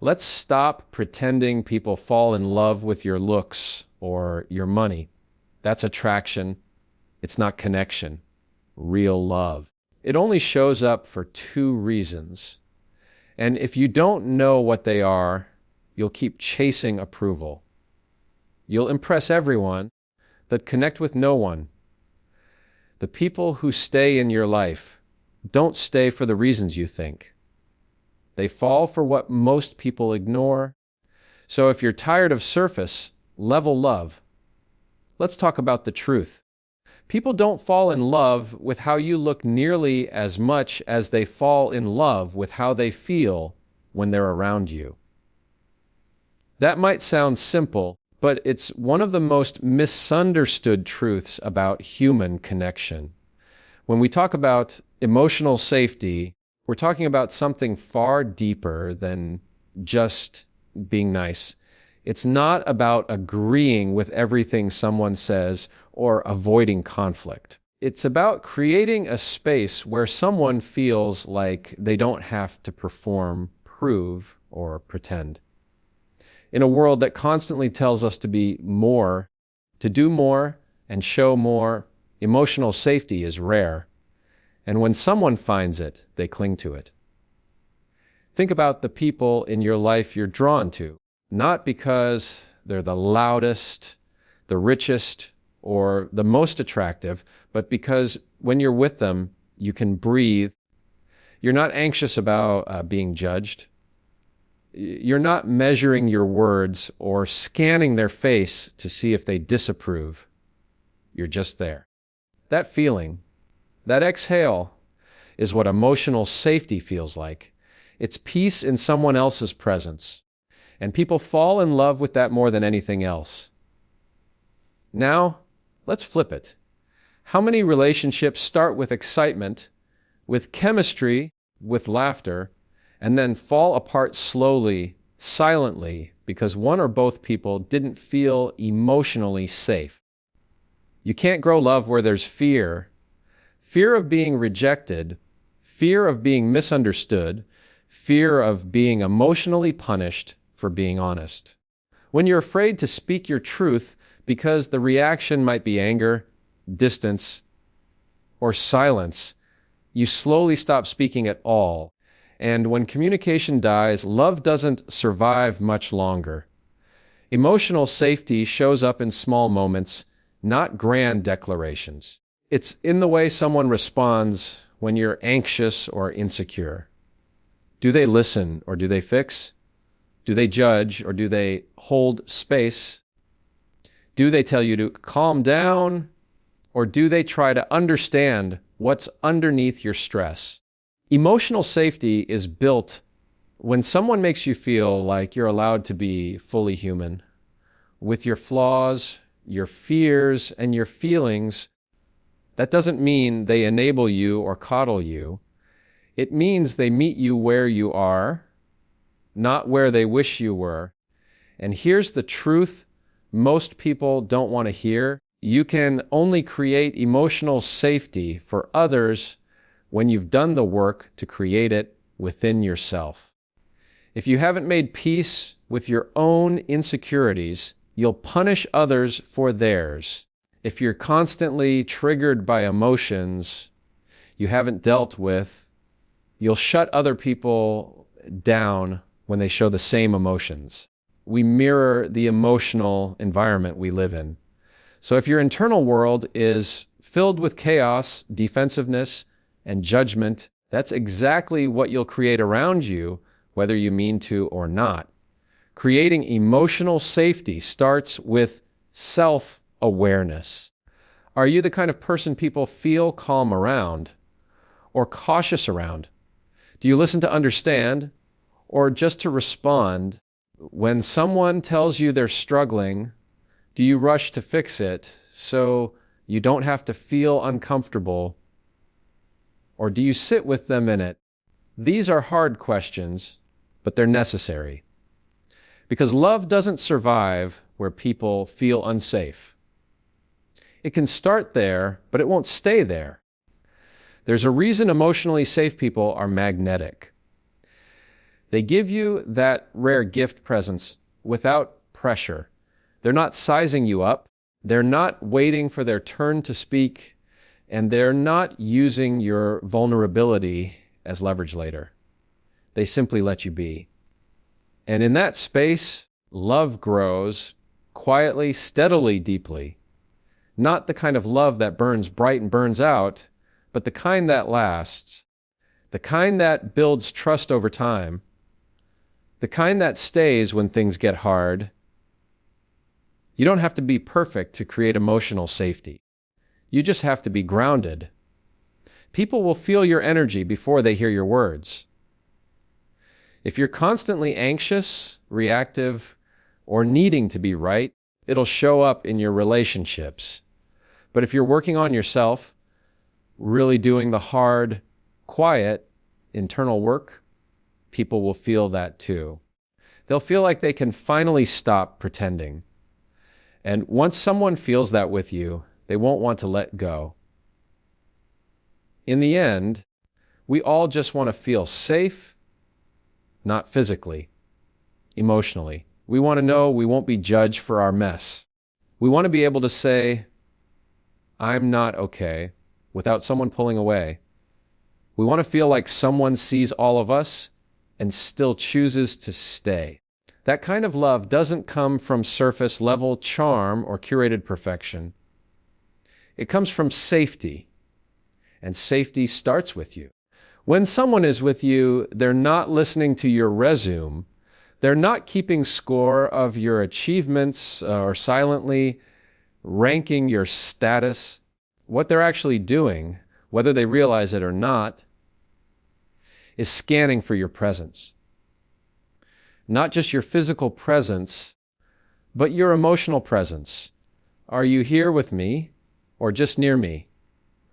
Let's stop pretending people fall in love with your looks or your money. That's attraction. It's not connection, real love. It only shows up for two reasons. And if you don't know what they are, you'll keep chasing approval. You'll impress everyone, but connect with no one. The people who stay in your life don't stay for the reasons you think. They fall for what most people ignore. So if you're tired of surface level love, let's talk about the truth. People don't fall in love with how you look nearly as much as they fall in love with how they feel when they're around you. That might sound simple, but it's one of the most misunderstood truths about human connection. When we talk about emotional safety, we're talking about something far deeper than just being nice. It's not about agreeing with everything someone says or avoiding conflict. It's about creating a space where someone feels like they don't have to perform, prove, or pretend. In a world that constantly tells us to be more, to do more, and show more, emotional safety is rare. And when someone finds it, they cling to it. Think about the people in your life you're drawn to, not because they're the loudest, the richest, or the most attractive, but because when you're with them, you can breathe. You're not anxious about being judged. You're not measuring your words or scanning their face to see if they disapprove. You're just there. That feeling, that exhale, is what emotional safety feels like. It's peace in someone else's presence. And people fall in love with that more than anything else. Now, let's flip it. How many relationships start with excitement, with chemistry, with laughter, and then fall apart slowly, silently, because one or both people didn't feel emotionally safe? You can't grow love where there's fear. Fear of being rejected, fear of being misunderstood, fear of being emotionally punished for being honest. When you're afraid to speak your truth because the reaction might be anger, distance, or silence, you slowly stop speaking at all. And when communication dies, love doesn't survive much longer. Emotional safety shows up in small moments, not grand declarations. It's in the way someone responds when you're anxious or insecure. Do they listen or do they fix? Do they judge or do they hold space? Do they tell you to calm down or do they try to understand what's underneath your stress? Emotional safety is built when someone makes you feel like you're allowed to be fully human, with your flaws, your fears, and your feelings. That doesn't mean they enable you or coddle you. It means they meet you where you are, not where they wish you were. And here's the truth most people don't want to hear. You can only create emotional safety for others when you've done the work to create it within yourself. If you haven't made peace with your own insecurities, you'll punish others for theirs. If you're constantly triggered by emotions you haven't dealt with, you'll shut other people down when they show the same emotions. We mirror the emotional environment we live in. So if your internal world is filled with chaos, defensiveness, and judgment, that's exactly what you'll create around you, whether you mean to or not. Creating emotional safety starts with self-awareness. Are you the kind of person people feel calm around or cautious around? Do you listen to understand or just to respond? When someone tells you they're struggling, do you rush to fix it so you don't have to feel uncomfortable? Or do you sit with them in it? These are hard questions, but they're necessary. Because love doesn't survive where people feel unsafe. It can start there, but it won't stay there. There's a reason emotionally safe people are magnetic. They give you that rare gift presence without pressure. They're not sizing you up. They're not waiting for their turn to speak. And they're not using your vulnerability as leverage later. They simply let you be. And in that space, love grows quietly, steadily, deeply. Not the kind of love that burns bright and burns out, but the kind that lasts, the kind that builds trust over time, the kind that stays when things get hard. You don't have to be perfect to create emotional safety. You just have to be grounded. People will feel your energy before they hear your words. If you're constantly anxious, reactive, or needing to be right, it'll show up in your relationships. But if you're working on yourself, really doing the hard, quiet, internal work, people will feel that too. They'll feel like they can finally stop pretending. And once someone feels that with you, they won't want to let go. In the end, we all just want to feel safe, not physically, emotionally. We want to know we won't be judged for our mess. We want to be able to say, I'm not okay, without someone pulling away. We want to feel like someone sees all of us and still chooses to stay. That kind of love doesn't come from surface-level charm or curated perfection. It comes from safety, and safety starts with you. When someone is with you, they're not listening to your resume. They're not keeping score of your achievements or silently ranking your status. What they're actually doing, whether they realize it or not, is scanning for your presence. Not just your physical presence, but your emotional presence. Are you here with me or just near me?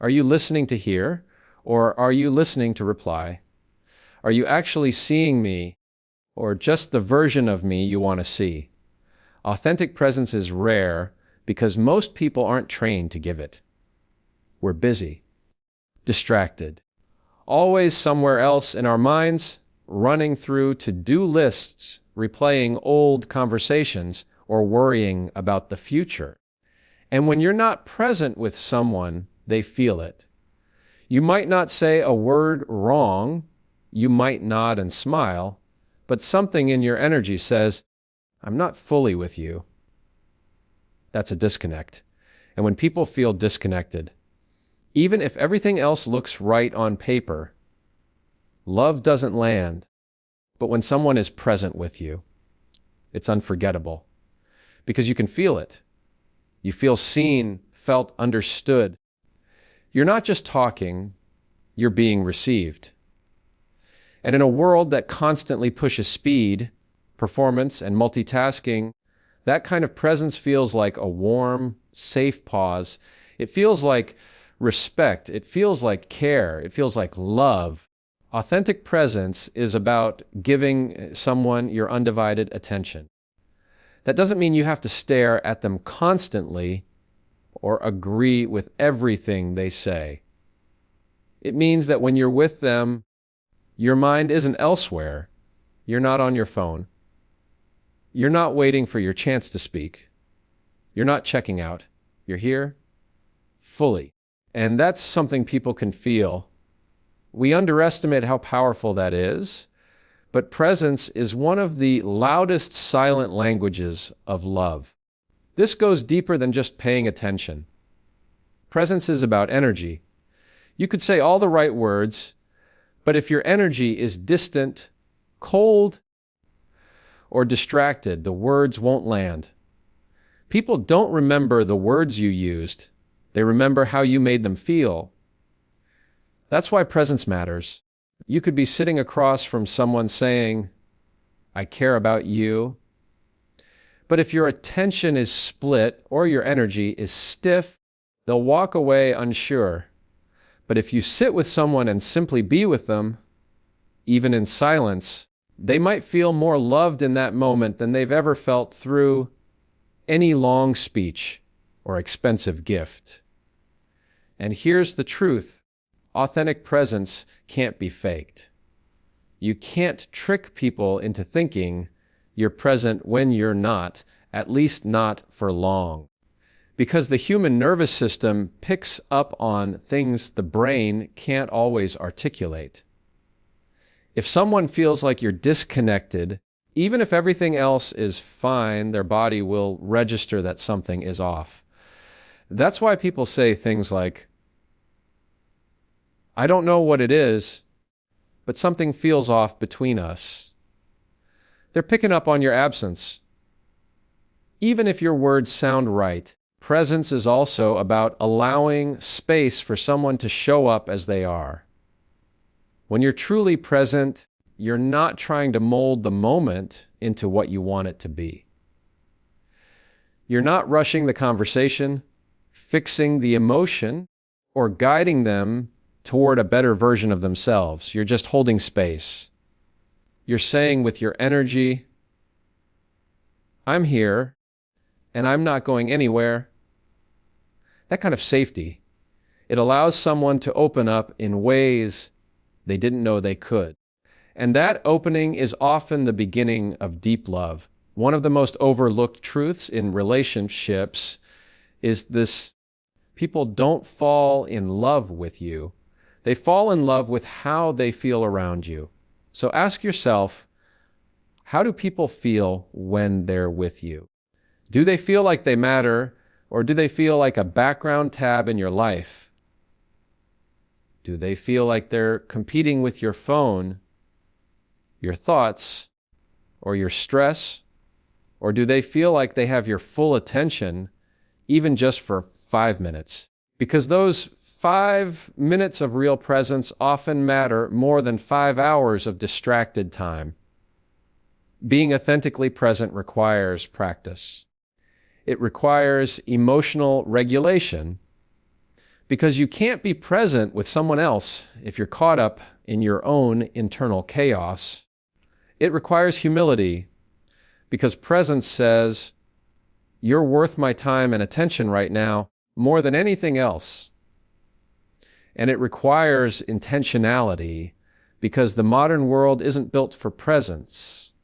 Are you listening to hear or are you listening to reply? Are you actually seeing me or just the version of me you want to see? Authentic presence is rare because most people aren't trained to give it. We're busy, distracted, always somewhere else in our minds, running through to-do lists, replaying old conversations, or worrying about the future. And when you're not present with someone, they feel it. You might not say a word wrong, you might nod and smile, but something in your energy says, I'm not fully with you. That's a disconnect. And when people feel disconnected, even if everything else looks right on paper, love doesn't land. But when someone is present with you, it's unforgettable because you can feel it. You feel seen, felt, understood. You're not just talking, you're being received. And in a world that constantly pushes speed, performance, and multitasking, that kind of presence feels like a warm, safe pause. It feels like respect. It feels like care. It feels like love. Authentic presence is about giving someone your undivided attention. That doesn't mean you have to stare at them constantly or agree with everything they say. It means that when you're with them, your mind isn't elsewhere. You're not on your phone. You're not waiting for your chance to speak. You're not checking out. You're here fully. And that's something people can feel. We underestimate how powerful that is, but presence is one of the loudest silent languages of love. This goes deeper than just paying attention. Presence is about energy. You could say all the right words, but if your energy is distant, cold, or distracted, the words won't land. People don't remember the words you used. They remember how you made them feel. That's why presence matters. You could be sitting across from someone saying, I care about you. But if your attention is split or your energy is stiff, they'll walk away unsure. But if you sit with someone and simply be with them, even in silence, they might feel more loved in that moment than they've ever felt through any long speech or expensive gift. And here's the truth. Authentic presence can't be faked. You can't trick people into thinking you're present when you're not, at least not for long. Because the human nervous system picks up on things the brain can't always articulate. If someone feels like you're disconnected, even if everything else is fine, their body will register that something is off. That's why people say things like, "I don't know what it is, but something feels off between us." They're picking up on your absence. Even if your words sound right, presence is also about allowing space for someone to show up as they are. When you're truly present, you're not trying to mold the moment into what you want it to be. You're not rushing the conversation, fixing the emotion, or guiding them toward a better version of themselves. You're just holding space. You're saying with your energy, "I'm here, and I'm not going anywhere." That kind of safety, it allows someone to open up in ways they didn't know they could. And that opening is often the beginning of deep love. One of the most overlooked truths in relationships is this: people don't fall in love with you. They fall in love with how they feel around you. So ask yourself, how do people feel when they're with you? Do they feel like they matter, or do they feel like a background tab in your life? Do they feel like they're competing with your phone, your thoughts, or your stress? Or do they feel like they have your full attention, even just for 5 minutes? Because those 5 minutes of real presence often matter more than 5 hours of distracted time. Being authentically present requires practice. It requires emotional regulation, because you can't be present with someone else if you're caught up in your own internal chaos. It requires humility, because presence says, "You're worth my time and attention right now more than anything else." And it requires intentionality, because the modern world isn't built for presence.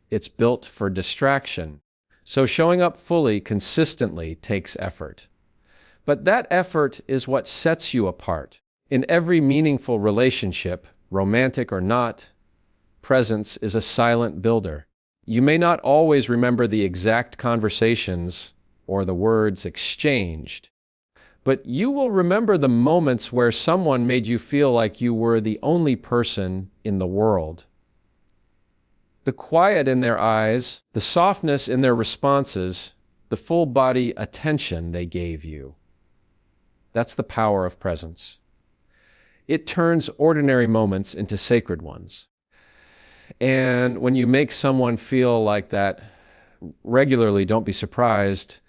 It's built for distraction. So showing up fully, consistently, takes effort. But that effort is what sets you apart. In every meaningful relationship, romantic or not, presence is a silent builder. You may not always remember the exact conversations or the words exchanged, but you will remember the moments where someone made you feel like you were the only person in the world. The quiet in their eyes, the softness in their responses, the full body attention they gave you. That's the power of presence. It turns ordinary moments into sacred ones. And when you make someone feel like that regularly, don't be surprised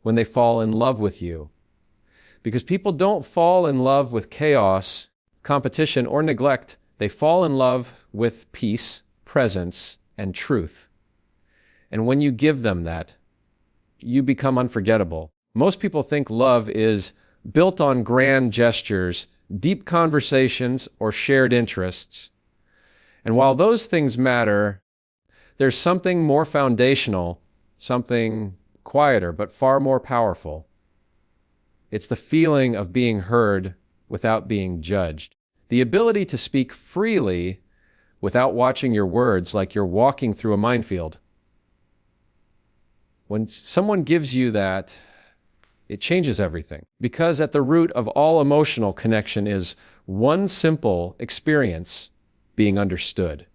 when they fall in love with you. Because people don't fall in love with chaos, competition, or neglect. They fall in love with peace, presence, and truth. And when you give them that, you become unforgettable. Most people think love is built on grand gestures, deep conversations, or shared interests. And while those things matter, there's something more foundational, something quieter, but far more powerful. It's the feeling of being heard without being judged. The ability to speak freely without watching your words like you're walking through a minefield. When someone gives you that, it changes everything. Because at the root of all emotional connection is one simple experience: being understood.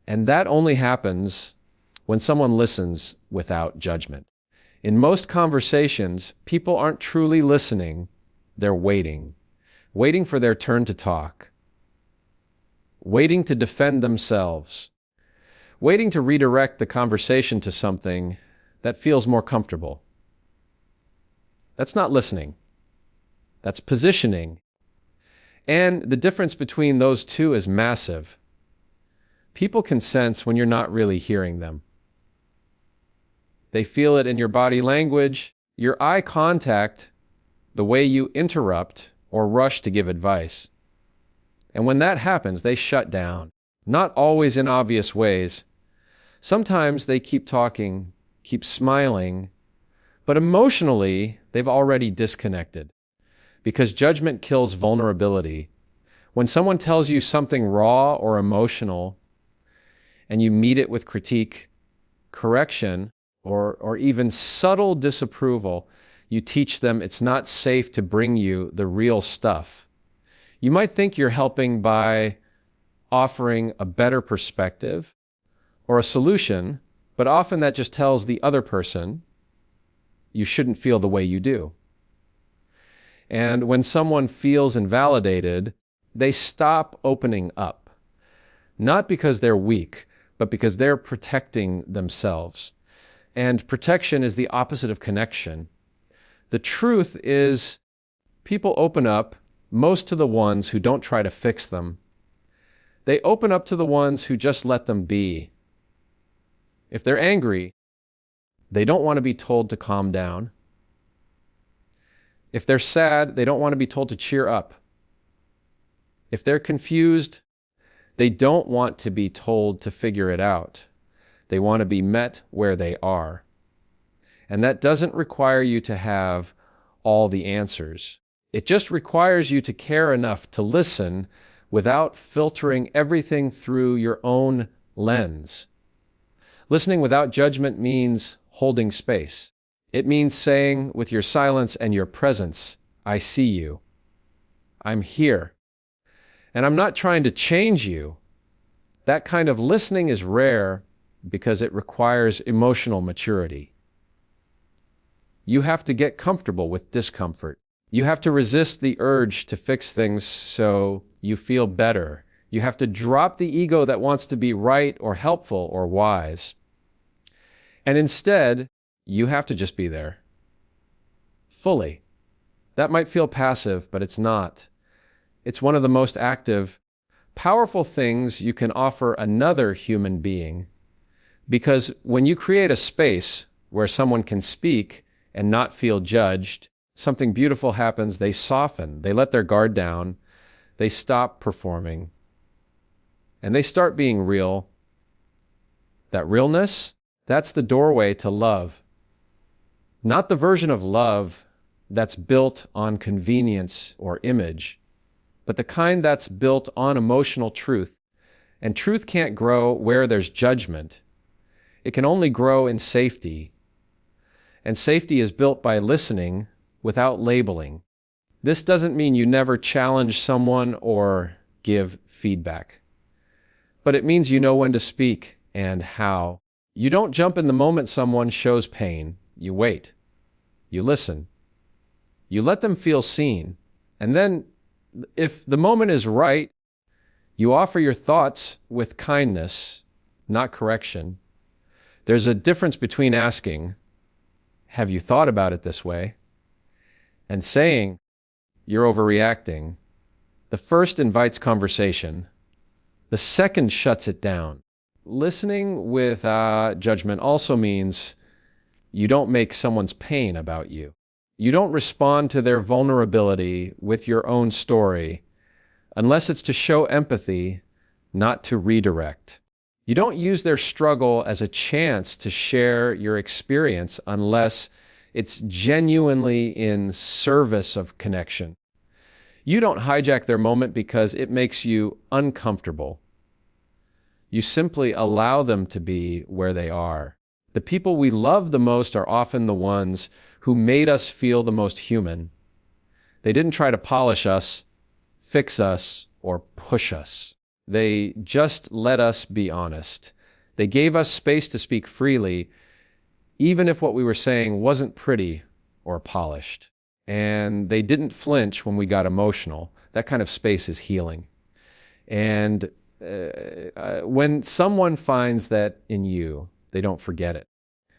And that only happens when someone listens without judgment. In most conversations, people aren't truly listening, they're waiting. Waiting for their turn to talk. Waiting to defend themselves. Waiting to redirect the conversation to something that feels more comfortable. That's not listening. That's positioning. And the difference between those two is massive. People can sense when you're not really hearing them. They feel it in your body language, your eye contact, the way you interrupt or rush to give advice. And when that happens, they shut down. not always in obvious ways. Sometimes they keep talking, keep smiling, but emotionally, they've already disconnected because judgment kills vulnerability. When someone tells you something raw or emotional and you meet it with critique, correction, or even subtle disapproval, you teach them it's not safe to bring you the real stuff. You might think you're helping by offering a better perspective or a solution, but often that just tells the other person you shouldn't feel the way you do. And when someone feels invalidated, they stop opening up, not because they're weak, but because they're protecting themselves. And protection is the opposite of connection. The truth is, people open up most to the ones who don't try to fix them. They open up to the ones who just let them be. If they're angry, they don't want to be told to calm down. If they're sad, they don't want to be told to cheer up. If they're confused, they don't want to be told to figure it out. They want to be met where they are. And that doesn't require you to have all the answers. It just requires you to care enough to listen without filtering everything through your own lens. Listening without judgment means holding space. It means saying with your silence and your presence, I see you. I'm here. And I'm not trying to change you. That kind of listening is rare because it requires emotional maturity. You have to get comfortable with discomfort. You have to resist the urge to fix things so you feel better. You have to drop the ego that wants to be right or helpful or wise. And instead, you have to just be there. Fully. That might feel passive, but it's not. It's one of the most active, powerful things you can offer another human being. Because when you create a space where someone can speak and not feel judged, something beautiful happens. They soften. They let their guard down. They stop performing. And they start being real. That realness, that's the doorway to love. Not the version of love that's built on convenience or image, but the kind that's built on emotional truth. And truth can't grow where there's judgment. It can only grow in safety. And safety is built by listening without labeling. This doesn't mean you never challenge someone or give feedback. But it means you know when to speak and how. You don't jump in the moment someone shows pain. You wait. You listen. You let them feel seen. And then, if the moment is right, you offer your thoughts with kindness, not correction. There's a difference between asking, have you thought about it this way? And saying, you're overreacting. The first invites conversation. The second shuts it down. Listening with judgment also means you don't make someone's pain about you. You don't respond to their vulnerability with your own story unless it's to show empathy, not to redirect. You don't use their struggle as a chance to share your experience unless it's genuinely in service of connection. You don't hijack their moment because it makes you uncomfortable. You simply allow them to be where they are. The people we love the most are often the ones who made us feel the most human. They didn't try to polish us, fix us, or push us. They just let us be honest. They gave us space to speak freely, even if what we were saying wasn't pretty or polished. And they didn't flinch when we got emotional. That kind of space is healing. And when someone finds that in you, they don't forget it.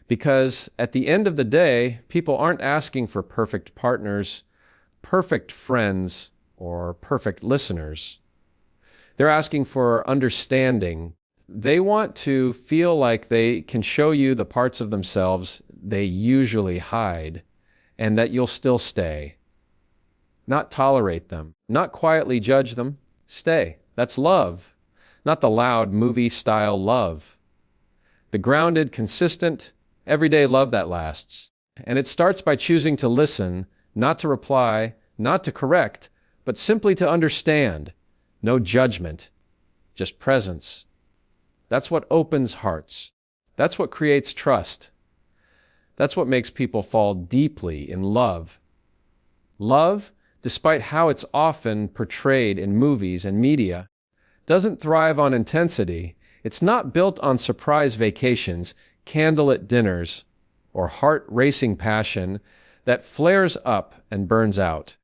Because at the end of the day, people aren't asking for perfect partners, perfect friends, or perfect listeners. They're asking for understanding. They want to feel like they can show you the parts of themselves they usually hide, and that you'll still stay. Not tolerate them, not quietly judge them. Stay. That's love. not the loud movie-style love. The grounded, consistent, everyday love that lasts. And it starts by choosing to listen, not to reply, not to correct, but simply to understand. No judgment, just presence. That's what opens hearts. That's what creates trust. That's what makes people fall deeply in love. Love, despite how it's often portrayed in movies and media, doesn't thrive on intensity. It's not built on surprise vacations, candlelit dinners, or heart-racing passion that flares up and burns out.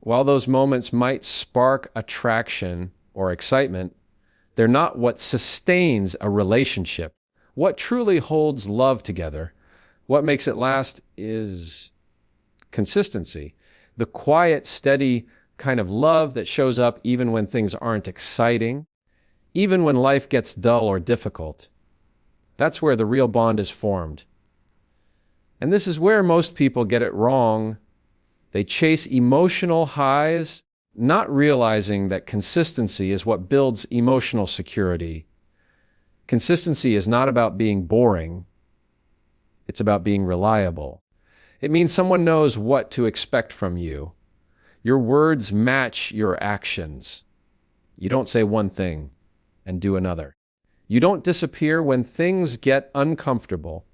While those moments might spark attraction or excitement, they're not what sustains a relationship. What truly holds love together, what makes it last, is consistency. The quiet, steady kind of love that shows up even when things aren't exciting, even when life gets dull or difficult. That's where the real bond is formed. And this is where most people get it wrong. They chase emotional highs, not realizing that consistency is what builds emotional security. Consistency is not about being boring. It's about being reliable. It means someone knows what to expect from you. Your words match your actions. You don't say one thing and do another. You don't disappear when things get uncomfortable.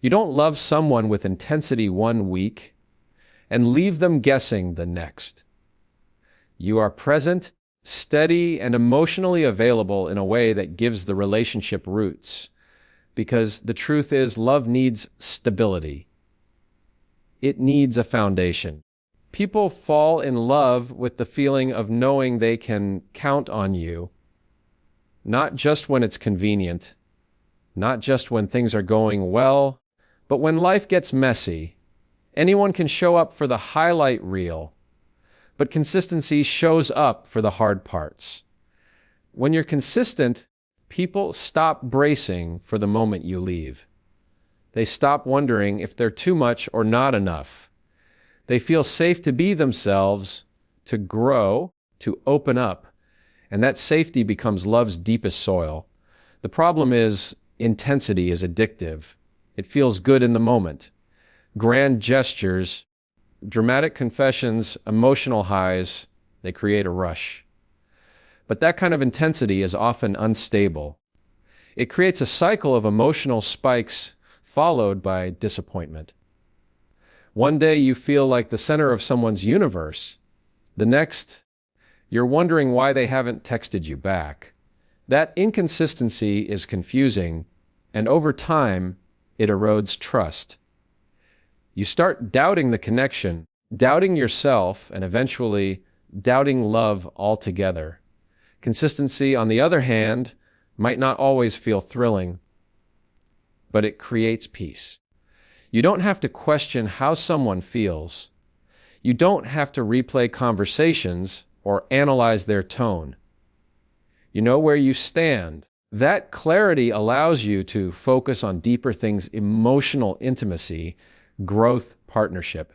You don't love someone with intensity one week and leave them guessing the next. You are present, steady, and emotionally available in a way that gives the relationship roots. Because the truth is, love needs stability. It needs a foundation. People fall in love with the feeling of knowing they can count on you, not just when it's convenient, not just when things are going well, but when life gets messy. Anyone can show up for the highlight reel, but consistency shows up for the hard parts. When you're consistent, people stop bracing for the moment you leave. They stop wondering if they're too much or not enough. They feel safe to be themselves, to grow, to open up, and that safety becomes love's deepest soil. The problem is, intensity is addictive. It feels good in the moment. Grand gestures, dramatic confessions, emotional highs, they create a rush. But that kind of intensity is often unstable. It creates a cycle of emotional spikes followed by disappointment. One day you feel like the center of someone's universe. The next, you're wondering why they haven't texted you back. That inconsistency is confusing, and over time, it erodes trust. You start doubting the connection, doubting yourself, and eventually doubting love altogether. Consistency, on the other hand, might not always feel thrilling, but it creates peace. You don't have to question how someone feels. You don't have to replay conversations or analyze their tone. You know where you stand. That clarity allows you to focus on deeper things: emotional intimacy, growth, partnership.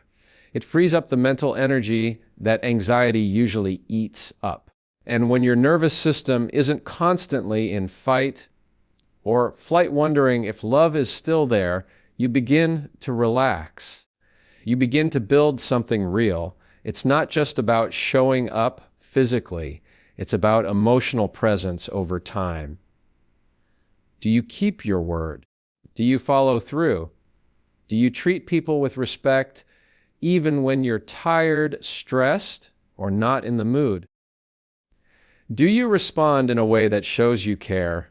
It frees up the mental energy that anxiety usually eats up. And when your nervous system isn't constantly in fight or flight wondering if love is still there, you begin to relax. You begin to build something real. It's not just about showing up physically. It's about emotional presence over time. Do you keep your word? Do you follow through? Do you treat people with respect even when you're tired, stressed, or not in the mood? Do you respond in a way that shows you care,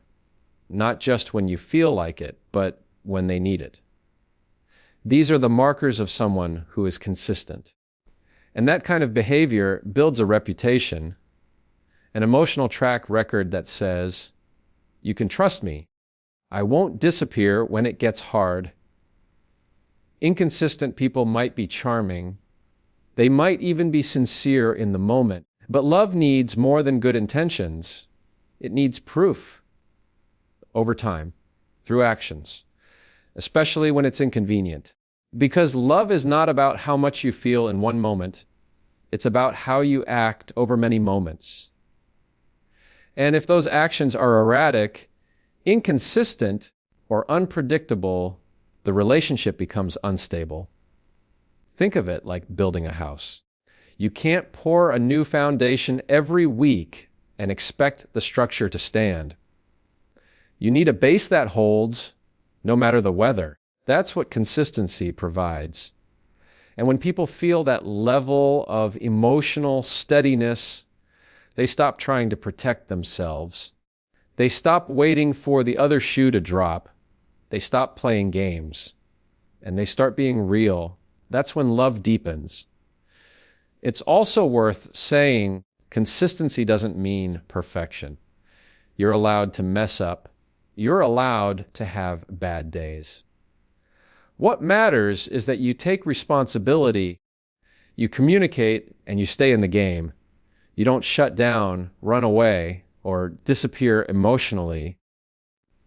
not just when you feel like it, but when they need it? These are the markers of someone who is consistent. And that kind of behavior builds a reputation, an emotional track record that says, "You can trust me. I won't disappear when it gets hard." Inconsistent people might be charming. They might even be sincere in the moment. But love needs more than good intentions. It needs proof. Over time, through actions, especially when it's inconvenient. Because love is not about how much you feel in one moment. It's about how you act over many moments. And if those actions are erratic, inconsistent, or unpredictable, the relationship becomes unstable. Think of it like building a house. You can't pour a new foundation every week and expect the structure to stand. You need a base that holds, no matter the weather. That's what consistency provides. And when people feel that level of emotional steadiness, they stop trying to protect themselves. They stop waiting for the other shoe to drop. They stop playing games. And they start being real. That's when love deepens. It's also worth saying consistency doesn't mean perfection. You're allowed to mess up. You're allowed to have bad days. What matters is that you take responsibility, you communicate, and you stay in the game. You don't shut down, run away, or disappear emotionally.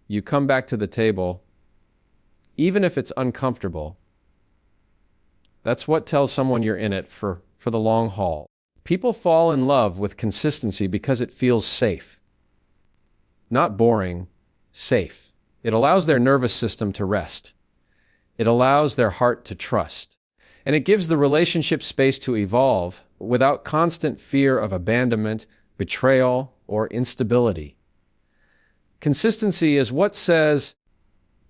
You come back to the table, even if it's uncomfortable. That's what tells someone you're in it for the long haul. People fall in love with consistency because it feels safe. Not boring, safe. It allows their nervous system to rest. It allows their heart to trust. And it gives the relationship space to evolve without constant fear of abandonment, betrayal, or instability. Consistency is what says,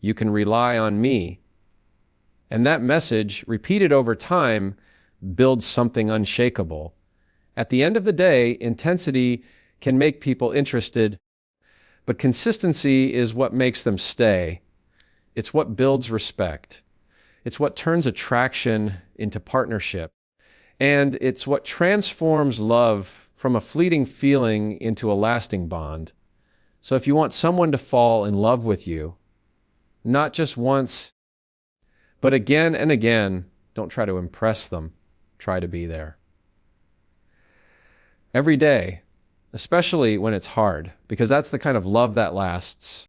"You can rely on me." And that message, repeated over time, builds something unshakable. At the end of the day, intensity can make people interested, but consistency is what makes them stay. It's what builds respect. It's what turns attraction into partnership. And it's what transforms love from a fleeting feeling into a lasting bond. So if you want someone to fall in love with you, not just once, but again and again, don't try to impress them. Try to be there. Every day, especially when it's hard, because that's the kind of love that lasts.